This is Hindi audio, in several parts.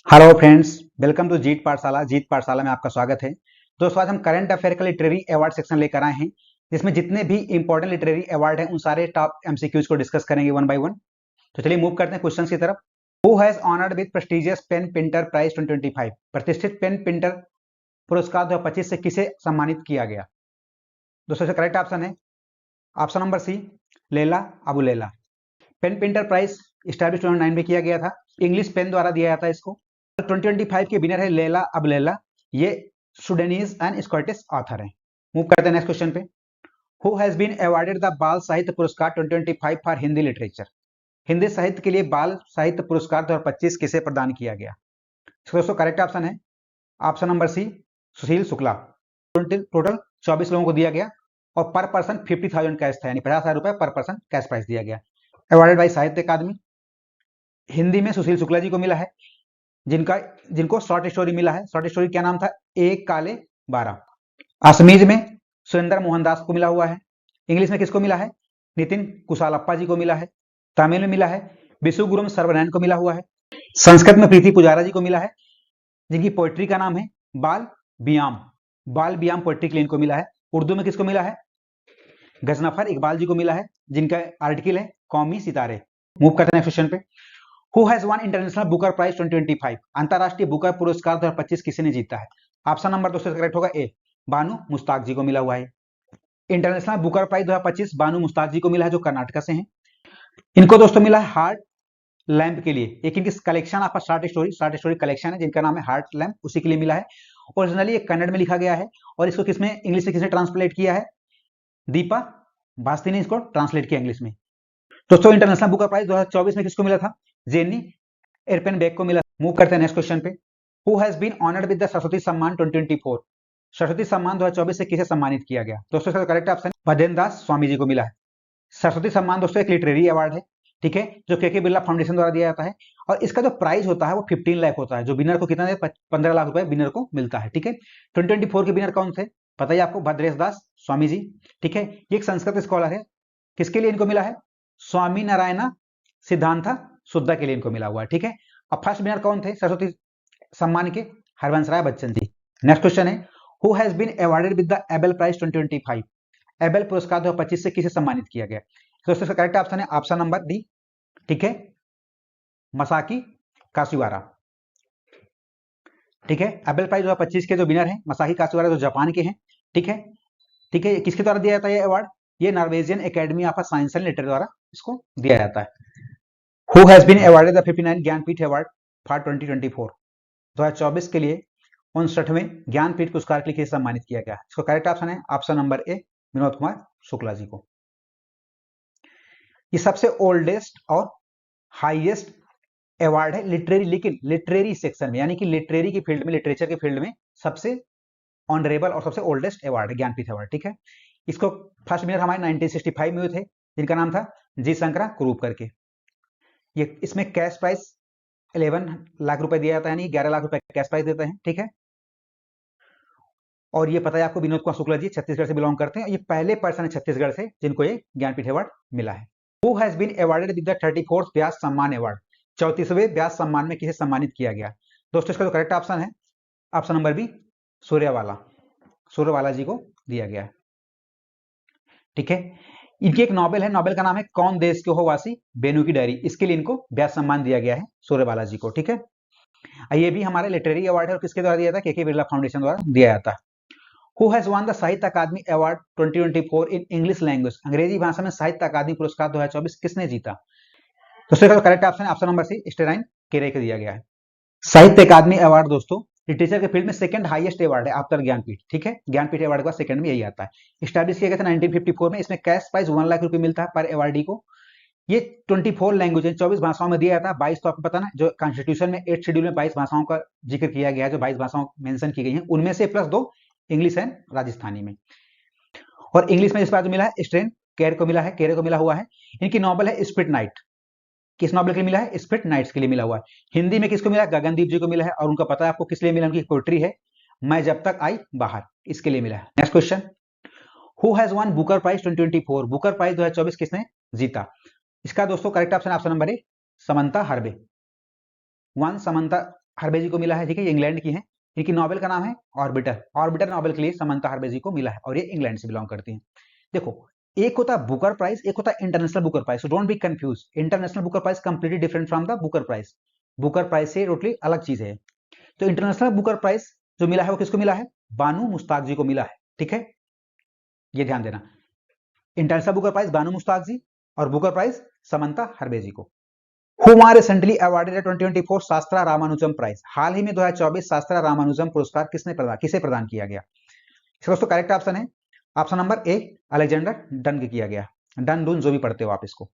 हेलो फ्रेंड्स, वेलकम टू जीत पाठशाला में आपका स्वागत है। दोस्तों, आज हम करंट अफेयर का लिटरेरी अवार्ड सेक्शन लेकर आए हैं, जिसमें जितने भी इंपॉर्टेंट लिटरेरी अवार्ड हैं उन सारे टॉप एमसीक्यूज को डिस्कस करेंगे वन बाय वन। तो चलिए मूव करते हैं क्वेश्चन की तरफ। Who has honoured with prestigious PEN Pinter prize 2025? प्रतिष्ठित पेन पिंटर पुरस्कार 2025 से किसे सम्मानित किया गया? दोस्तों, इसका करेक्ट ऑप्शन है option number C, Leila Aboulela. PEN Pinter prize establish 2009 में किया गया था, इंग्लिश पेन द्वारा दिया जाता है इसको। 2025 के विनर है लैला अब लैला, ये सुडानीज एंड स्कॉटिश ऑथर है। मूव करते हैं नेक्स्ट क्वेश्चन पे। Who has been awarded the Bal Sahitya पुरस्कार 2025 फॉर हिंदी लिटरेचर? हिंदी साहित्य के लिए बाल साहित्य पुरस्कार 2025 किसे प्रदान किया गया? दोस्तों, करेक्ट ऑप्शन है ऑप्शन नंबर सी, सुशील शुक्ला। टोटल 24 लोगों को दिया गया और पर पर्सन 50,000 कैश था, यानी 50,000 रुपए पर पर्सन कैश प्राइस दिया गया। अवार्डेड बाई साहित्य अकादमी। हिंदी में सुशील शुक्ला जी को मिला है, जिनको शॉर्ट स्टोरी मिला है। शॉर्ट स्टोरी क्या नाम था? एक काले 12। असमीज में सुरेंद्र मोहन दास को मिला हुआ है। इंग्लिश में किसको मिला है? नितिन कुशालप्पा जी को मिला है। तमिल में मिला है विशुगुरुम सर्वनयन को मिला हुआ है। संस्कृत में प्रीति पुजारा जी को मिला है, जिनकी पोएट्री का नाम है बाल बियाम। बाल बियाम पोएट्री के लिए इनको मिला है। उर्दू में किसको मिला है? गजनफर इकबाल जी को मिला है, जिनका आर्टिकल है कौमी सितारे। मूव करते हैं नेक्स्ट क्वेश्चन पे। Who has won international Booker prize 2025? अंतरराष्ट्रीय बुकर पुरस्कार 2025 किसी ने जीता है? ऑप्शन नंबर दोस्तों करेक्ट होगा ए, बानू मुश्ताक जी को मिला हुआ है। इंटरनेशनल बुकर प्राइज 2025 बानू मुश्ताक जी को मिला है, जो कर्नाटक से हैं। इनको दोस्तों मिला है हार्ट लैंप के लिए। एक इनकी कलेक्शन आपका शॉर्ट स्टोरी कलेक्शन है, जिनका नाम है हार्ट लैंप, उसी के लिए मिला है। ओरिजिनली ये कन्नड़ में लिखा गया है और इसको किसमें इंग्लिश में किसने ट्रांसलेट किया है? दीपा बास्ती ने इसको ट्रांसलेट किया इंग्लिश में। दोस्तों, इंटरनेशनल बुकर प्राइज 2024 में किसको मिला था? जेनी एरपेनबेक को मिला। मूव करते हैं नेक्स्ट क्वेश्चन पे। Who has been honoured with the Saraswati Samman 2024? Saraswati Samman 2024 से किसे सम्मानित किया गया? दोस्तों, इसका करेक्ट ऑप्शन भदेंद्र दास स्वामी जी को मिला है। सरस्वती सम्मान दोस्तों एक लिटरेरी अवार्ड है, ठीक है, जो के बिरला फाउंडेशन द्वारा दिया जाता है और इसका जो प्राइस होता है वो 15 लाख होता है। जो विनर को कितना दे? 15 लाख रुपए विनर को मिलता है, ठीक है। 2024 के विनर कौन थे पता है आपको? भद्रेश दास स्वामी जी, ठीक है। ये एक संस्कृत स्कॉलर है। किसके लिए इनको मिला है? स्वामी नारायण सिद्धांत शुद्धा के लिए इनको मिला हुआ है, ठीक है। अब फर्स्ट विनर कौन थे सरस्वती सम्मान के? हरवंश राय बच्चन जी। नेक्स्ट क्वेश्चन है, who has been awarded with the Abel prize 2025? Abel पुरस्कार 2025 से किसे सम्मानित किया गया? दोस्तों, इसका करेक्ट ऑप्शन है ऑप्शन नंबर डी, ठीक है, मसाकी काशिवारा, ठीक है। एबेल प्राइज 2025 के जो विनर हैं मसाकी काशिवारा, जो जापान के हैं, ठीक है, ठीक है। किसके द्वारा दिया जाता है ये अवार्ड? ये Norwegian academy of science and literature द्वारा इसको दिया जाता है। Who has been awarded the 59 Jnanpith award for 2024? 2024 के लिए 59वें ज्ञानपीठ पुरस्कार के लिए सम्मानित किया गया। इसको करेक्ट ऑप्शन है option number A, Vinod Kumar Shukla ji को। ये सबसे ओल्डेस्ट और हाईएस्ट अवार्ड है लिटरेरी, लेकिन लिटरेरी सेक्शन में, यानी कि लिटरेरी की फील्ड में, लिटरेचर के फील्ड में सबसे ऑनरेबल और सबसे ओल्डेस्ट अवार्ड है ज्ञानपीठ अवार्ड, ठीक है। इसको फर्स्ट विनर हमारे 1965 में हुए थे, जिनका नाम था जी शंकरा कुरूप करके। ये इसमें कैश प्राइस 11 लाख रुपए दिया जाता है, यानी 11 लाख रुपए कैश प्राइस देते हैं, ठीक है। और ये पता है आपको, विनोद कुमार शुक्ला जी छत्तीसगढ़ से बिलोंग करते हैं। ये पहले पर्सन है छत्तीसगढ़ से जिनको ये ज्ञानपीठ अवार्ड मिला है। Who has been awarded with the 34th Vyas Samman award? 34वें व्यास सम्मान में किसे सम्मानित किया गया? दोस्तों, इसका जो करेक्ट ऑप्शन है ऑप्शन नंबर बी, सूर्यवाला जी को दिया गया है, ठीक है। इनकी एक नॉवेल है, नॉवेल का नाम है कौन देश के हो वासी, बेनू की डायरी। इसके लिए इनको व्यास सम्मान दिया गया है सूर्यवाला जी को, ठीक है। ये भी हमारे लिटरेरी अवार्ड है और किसके द्वारा दिया था? के बिरला फाउंडेशन द्वारा दिया जाता है। हु हैज वन द साहित्य अकादमी अवार्ड 2024 इन इंग्लिश लैंग्वेज? अंग्रेजी भाषा में साहित्य अकादमी पुरस्कार 2024 किसने जीता? तो करेक्ट ऑप्शन है ऑप्शन नंबर सी, स्टेराइन केरे को दिया गया है। साहित्य अकादमी अवार्ड दोस्तों लिटरेचर के फील्ड में सेकंड हाईएस्ट अवार्ड है आफ्टर ज्ञानपीठ, ठीक है। ज्ञानपीठ अवार्ड का सेकंड में यही आता है। स्टैब्लिश किया गया था 1954 में। इसमें कैश प्राइस 1 लाख रुपए मिलता है पर अवार्डी को। ये 24 लैंग्वेज 24 भाषाओं में दिया जाता है। 22 तो आपको पता ना, जो कॉन्स्टिट्यूशन में 8 शेड्यूल में 22 भाषाओं का जिक्र किया गया है, जो 22 भाषाओं मेंशन की गई हैं, उनमें से प्लस 2 इंग्लिश एंड राजस्थानी में। और इंग्लिश में इस बार जो मिला है स्ट्रेन केयर को मिला है, केरे को मिला हुआ है। इनकी नॉवल है स्पिट नाइट। किस नॉवल के लिए मिला है? स्पिट नाइट्स के लिए मिला हुआ है। हिंदी में किसको मिला है? गगनदीप जी को मिला है। और उनका पता है आपको किस लिए मिला? उनकी पोएट्री है मैं जब तक आई बाहर, इसके लिए मिला है। Next question, who has won Booker Prize 2024? Booker Prize 2024 किसने जीता? इसका दोस्तों correct option option number A, Samantha Harvey. Won Samantha हरबेजी को मिला है, ठीक है, ये इंग्लैंड की है। इनकी नोबेल का नाम है ऑर्बिटर। ऑर्बिटर नोबेल के लिए समंता हरबेजी को मिला है और ये इंग्लैंड से बिलोंग करती हैं। देखो, एक होता है बुकर प्राइज, एक होता है international Booker prize, so don't be confuse. International Booker prize completely different from the Booker prize. Booker prize से टोटली अलग चीज है। तो इंटरनेशनल बुकर प्राइज जो मिला है वो किसको मिला है? बानू मुश्ताक जी को मिला है, ठीक है, ये ध्यान देना। इंटरनेशनल बुकर प्राइज बानू मुश्ताक जी और बुकर प्राइज समंता हरबेजी को। Who were recently awarded the 2024 शास्त्रा रामानुजम प्राइज? हाल ही में 2024 शास्त्रा रामानुजम पुरस्कार किसे प्रदान किया गया? इसका दोस्तों करेक्ट ऑप्शन है ऑप्शन नंबर ए, अलेक्जेंडर डन किया गया। डन डून जो भी पढ़ते हो आप इसको।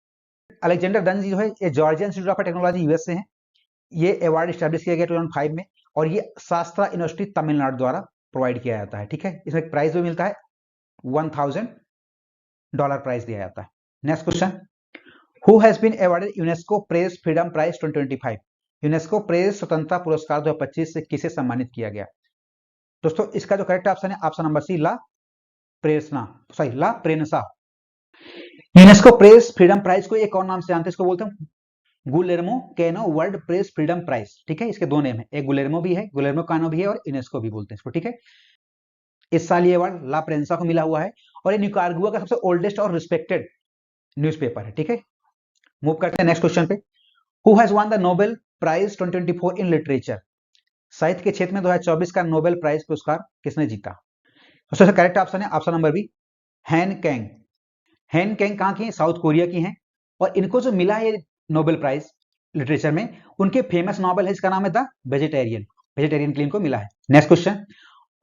अलेक्जेंडर डन जी जो है ये Georgia institute of technology US से है। ये अवार्ड स्टैब्लिश किया गया 2005 में और ये शास्त्रा यूनिवर्सिटी तमिलनाडु द्वारा प्रोवाइड किया जाता है, ठीक है। इसमें प्राइज भी मिलता है, $1000 प्राइज दिया जाता है। Next question, Who has been awarded UNESCO Press Freedom Prize 2025? UNESCO press स्वतंत्रता पुरस्कार 2025 से किसे सम्मानित किया गया? दोस्तों इसका जो करेक्ट ऑप्शन है ऑप्शन नंबर सी, ला प्रेनसा। यूनेस्को प्रेस फ्रीडम प्राइज को एक और नाम से जानते हैं, इसको बोलते हैं Guillermo Cano World Press Freedom Prize, ठीक है। इसके दो नेम है, एक गुलेर्मो भी है, गुलेर्मो कानो भी है और यूनेस्को भी बोलते हैं इसको, ठीक है। इस साल ये अवार्ड ला प्रेनसा को मिला हुआ है और ये निकारागुआ का सबसे ओल्डेस्ट और रिस्पेक्टेड न्यूज़पेपर है, ठीक है। मूव करते हैं नेक्स्ट क्वेश्चन पे। Who has won the Nobel prize 2024 in literature? साहित्य के क्षेत्र में 2024 का नोबेल प्राइज पुरस्कार किसने जीता? सबसे करेक्ट ऑप्शन है ऑप्शन नंबर बी, हैन कैंग। हैन कैंग कहां की है? साउथ कोरिया की हैं और इनको जो मिला है नोबेल प्राइज लिटरेचर में, उनके फेमस नॉवल है जिसका नाम है द वेजिटेरियन। वेजिटेरियन के लिए इनको मिला है। Next question,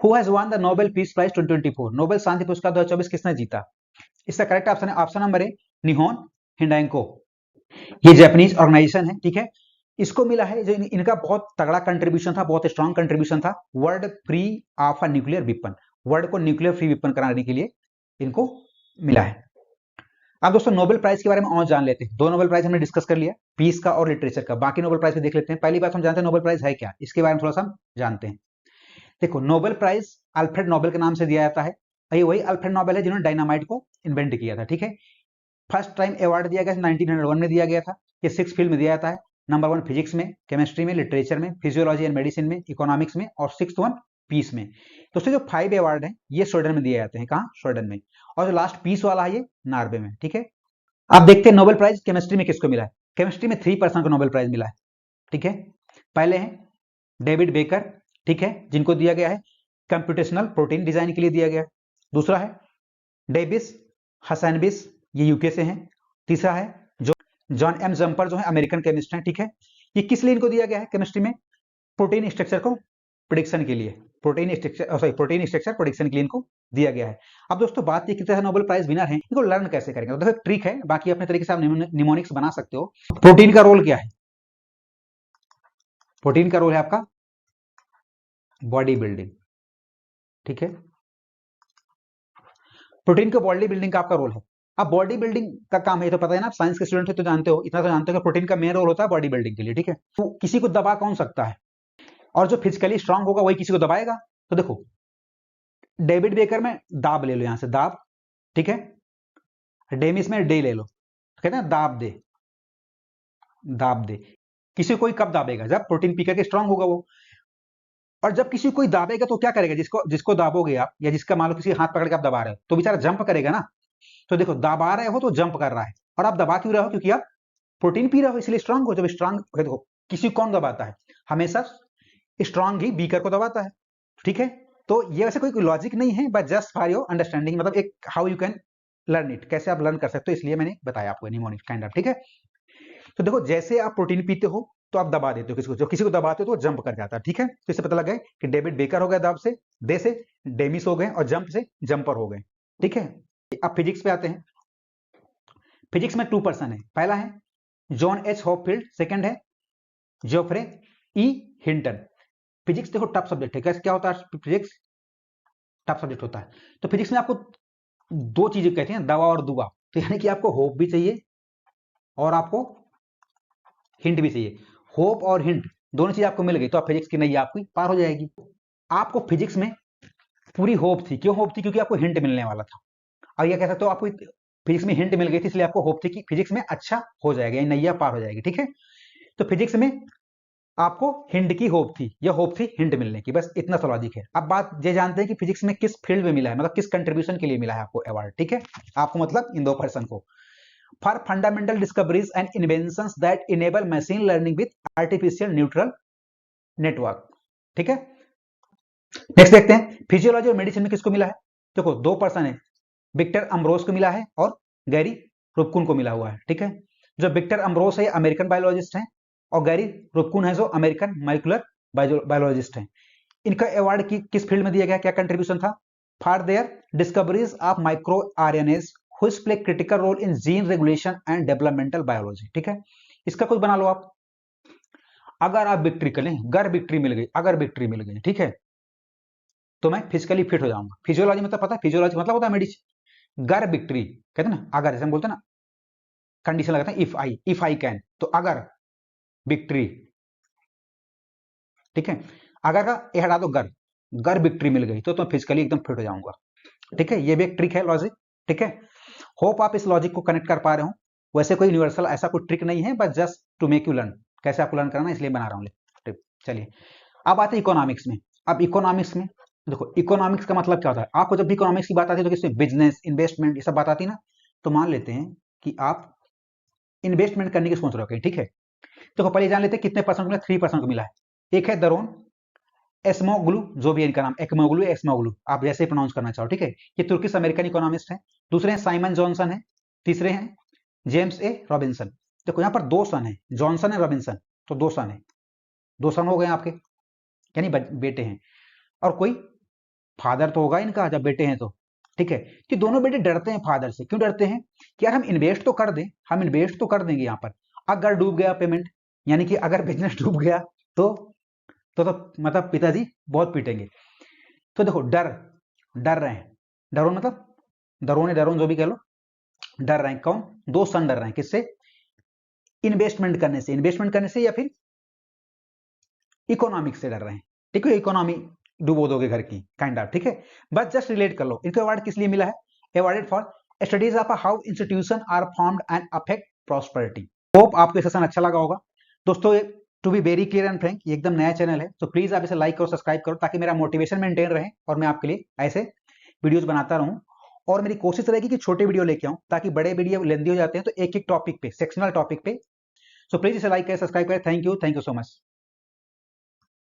who has won the Nobel Peace Prize 2024? Nobel शांति पुरस्कार 2024 किसने जीता? इसका करेक्ट ऑप्शन है option number A, Nihon Hidankyo. ये जापानीज ऑर्गेनाइजेशन है, ठीक है। इसको मिला है जो इनका बहुत तगड़ा कंट्रीब्यूशन था, बहुत स्ट्रॉन्ग कंट्रीब्यूशन था world free of a nuclear weapon. World को न्यूक्लियर फ्री वेपन कराने के लिए इनको मिला है। अब दोस्तों नोबेल प्राइज के बारे में और जान लेते हैं। दो नोबेल प्राइज हमने डिस्कस कर लिया, पीस का और लिटरेचर का। बाकी नोबेल प्राइज भी देख लेते हैं। पहली बात हम जानते हैं नोबेल प्राइज है क्या, इसके बारे में थोड़ा सा हम जानते हैं। देखो, नोबेल प्राइज अल्फ्रेड नोबेल के नाम से दिया जाता है। ये वही अल्फ्रेड नोबेल है जिन्होंने डायनामाइट को इन्वेंट किया था, ठीक है। फर्स्ट टाइम अवार्ड दिया गया 1901 में दिया गया था। ये 6 फील्ड में दिया जाता है। नंबर 1 फिजिक्स में, केमिस्ट्री में, लिटरेचर में, फिजियोलॉजी एंड मेडिसिन में, इकोनॉमिक्स में और 6th वन पीस में। दोस्तों जो 5 अवार्ड हैं ये स्वीडन में दिए जाते हैं। कहाँ? स्वीडन में। और जो लास्ट पीस वाला है ये नॉर्वे में, ठीक है। अब देखते हैं नोबेल प्राइज केमिस्ट्री में किसको मिला है। केमिस्ट्री में 3 पर्सन को नोबेल प्राइज मिला है, ठीक है। पहले हैं डेविड बेकर, ठीक है, जिनको दिया गया है कंप्यूटेशनल प्रोटीन डिजाइन के लिए दिया गया है। दूसरा है डेविस हसैनबिस, ये यूके से हैं। तीसरा है जॉन एम जम्पर, जो है अमेरिकन केमिस्ट हैं, ठीक है। ये किस लिए इनको दिया गया है केमिस्ट्री में? प्रोटीन स्ट्रक्चर को प्रेडिक्शन के लिए, प्रोटीन स्ट्रक्चर प्रेडिक्शन के लिए इनको दिया गया है। अब दोस्तों बात ये कितने नोबेल प्राइज विनर हैं, इनको लर्न कैसे करेंगे? तो देखो ट्रिक है, बाकी अपने तरीके से आप निमोनिक्स बना सकते हो। प्रोटीन का रोल क्या है? प्रोटीन का रोल है आपका बॉडी बिल्डिंग, ठीक है। प्रोटीन का बॉडी बिल्डिंग का आपका रोल है। अब बॉडी बिल्डिंग का काम है, ये तो पता है ना, आप साइंस के स्टूडेंट है तो जानते हो, इतना तो जानते हो कि प्रोटीन का मेन रोल होता है बॉडी बिल्डिंग के लिए, ठीक है। तो किसी को दबा कौन सकता है? और जो फिजिकली स्ट्रांग होगा वही किसी को दबाएगा। तो देखो डेविड बेकर में दाब ले लो, यहां से दाब, ठीक है। डेमिस में डे ले लो, कहते हैं दाब दे, दाब दे। किसी कोई कब दाबेगा? जब प्रोटीन पी करके स्ट्रांग होगा वो। और जब किसी कोई दाबेगा तो क्या करेगा? जिसको दाबोगे आप, या जिसका मान लो किसी हाथ पकड़ के आप दबा रहे हो तो बेचारा जंप करेगा ना। तो देखो दबा रहे हो तो जंप कर रहा है, और आप दबा क्यों रहे हो? क्योंकि आप प्रोटीन पी रहे हो, इसलिए स्ट्रांग हो। जब स्ट्रांग, देखो किसी को कौन दबाता है? हमेशा स्ट्रांग ही बीकर को दबाता है, ठीक है। तो ये वैसे कोई लॉजिक नहीं है, but just for your understanding, मतलब एक how you can learn it, कैसे आप लर्न कर सकते हो, इसलिए मैंने बताया आपको निमोनिक काइंड ऑफ, ठीक है। तो देखो जैसे आप प्रोटीन पीते हो तो आप दबा देते हो किसी को, जो किसी को दबाते हो तो वो जंप कर जाता है, ठीक है। तो इससे पता लग गया कि डेविड बेकर हो गए दाब से, दे से डेमिस हो गए, और जंप से जंपर हो गए, ठीक है। अब फिजिक्स पे आते हैं। फिजिक्स में 2 पर्सन है। पहला है जॉन एच हॉपफील्ड, सेकंड है जोफ्रे ई हिंटन। फिजिक्स देखो टफ सब्जेक्ट है। कैसे क्या होता है फिजिक्स? टफ सब्जेक्ट होता है। तो फिजिक्स में आपको 2 चीजें कहते हैं, दवा और दुआ। तो यानी कि आपको होप भी चाहिए और आपको हिंट भी चाहिए। होप और हिंट दोनों चीज आपको मिल गई तो आप फिजिक्स की नैया आपकी पार हो जाएगी। आपको फिजिक्स में पूरी होप थी। क्यों होप थी? क्योंकि आपको हिंट मिलने वाला था। और यह कह सकते हो आपको फिजिक्स में हिंट मिल गई थी, इसलिए आपको होप थी कि फिजिक्स में अच्छा हो जाएगा, नैया पार हो जाएगी, ठीक है। तो फिजिक्स में आपको हिंट की होप थी, यह होप थी हिंट मिलने की, बस इतना सा लॉजिक है। अब बात ये जानते हैं कि फिजिक्स में किस फील्ड में मिला है, मतलब किस कंट्रीब्यूशन के लिए मिला है आपको अवार्ड, ठीक है। आपको मतलब इन दो पर्सन को, for fundamental discoveries and inventions that enable machine learning with artificial neural network, ठीक है। नेक्स्ट देखते हैं फिजियोलॉजी और मेडिसिन में किसको मिला है। देखो दो पर्सन है, विक्टर अम्ब्रोस को मिला है और गैरी रुपकुन को मिला हुआ है, ठीक है। जो विक्टर अम्ब्रोस है अमेरिकन बायोलॉजिस्ट हैं और गैरी रुपकुन है जो अमेरिकन मॉलिक्यूलर बायोलॉजिस्ट हैं। इनका अवार्ड किस फील्ड में दिया गया, क्या कंट्रीब्यूशन था, for their discoveries of micro RNAs which play critical role in gene regulation and developmental biology, ठीक है। इसका कुछ बना लो आप, अगर आप विक्ट्री करें, अगर विक्ट्री मिल गई, अगर विक्ट्री मिल गई, ठीक है, तो मैं फिजिकली फिट हो जाऊंगा। फिजियोलॉजी मतलब पता है, फिजियोलॉजी मतलब होता है मेडिसिन। गर विक्ट्री कहते हैं ना, अगर जैसे हम बोलते हैं ना, कंडीशन लगाते हैं इफ आई कैन, तो अगर विक्ट्री, ठीक है, अगर का ये हटा दो, गर गर विक्ट्री मिल गई तो मैं फिजिकली एकदम फिट हो जाऊंगा, ठीक है। ये भी एक ट्रिक है लॉजिक, ठीक है। होप आप इस लॉजिक को कनेक्ट कर पा रहे हो। वैसे कोई यूनिवर्सल ऐसा कोई ट्रिक नहीं है, बस just to make you learn, कैसे आपको लर्न करना इसलिए बना रहा हूँ। चलिए अब आते हैं इकोनॉमिक्स में। अब इकोनॉमिक्स में देखो, इकोनॉमिक्स का मतलब क्या होता है, आपको जब भी इकोनॉमिक्स की बात आती है तो किसमें, बिजनेस, इन्वेस्टमेंट, ये सब बात आती है ना। तो मान लेते हैं कि आप इन्वेस्टमेंट करने की सोच रहे हो कहीं, ठीक है। तो पहले जान लेते हैं कितने परसेंट मिला, 3% को मिला है। एक है दरोन एस्मोग्लू, जो भी है इनका नाम, एक्मोग्लू एस्मोग्लू, आप जैसे प्रोनाउंस करना चाहो, ठीक है। ये तुर्किश अमेरिकन इकोनॉमिस्ट हैं। दूसरे हैं साइमन जॉनसन है। तीसरे हैं जेम्स ए रॉबिन्सन। देखो यहाँ पर दो सन है, जॉनसन है रॉबिन्सन, तो दो सन है, दो सन हो गए आपके, यानी बेटे हैं। और कोई फादर तो होगा इनका जब बेटे हैं तो, ठीक है। कि दोनों बेटे डरते हैं फादर से, क्यों डरते हैं कि यार हम इन्वेस्ट तो कर दें, हम इन्वेस्ट तो कर देंगे यहाँ पर, अगर डूब गया पेमेंट, यानी कि अगर बिजनेस डूब गया तो मतलब पिताजी बहुत पीटेंगे। तो देखो डर डर रहे हैं, डरो मतलब डरोन जो भी कह लो, डर रहे हैं। कौन, दो सन डर रहे हैं, किससे, इन्वेस्टमेंट करने से या फिर इकोनॉमिक्स से डर रहे हैं, ठीक है। इकोनॉमी डुबो दोगे घर की, काइंड ऑफ, ठीक है। बस जस्ट रिलेट कर लो। इनको अवार्ड किस लिए मिला है, awarded for studies of how institution are formed and affect prosperity. Hope आपको सेशन अच्छा लगा होगा दोस्तों। To be very clear and frank, ये एकदम नया चैनल है, तो प्लीज आप इसे लाइक करो, सब्सक्राइब करो, ताकि मेरा मोटिवेशन मेंटेन रहे और मैं आपके लिए ऐसे वीडियोस बनाता रहूं। और मेरी कोशिश रहेगी कि छोटे वीडियो लेके आऊं, ताकि बड़े वीडियो लेंदी हो जाते हैं, तो एक एक टॉपिक पे, सेक्शनल टॉपिक पे। सो प्लीज इसे लाइक करें, सब्सक्राइब करें। Thank you so much.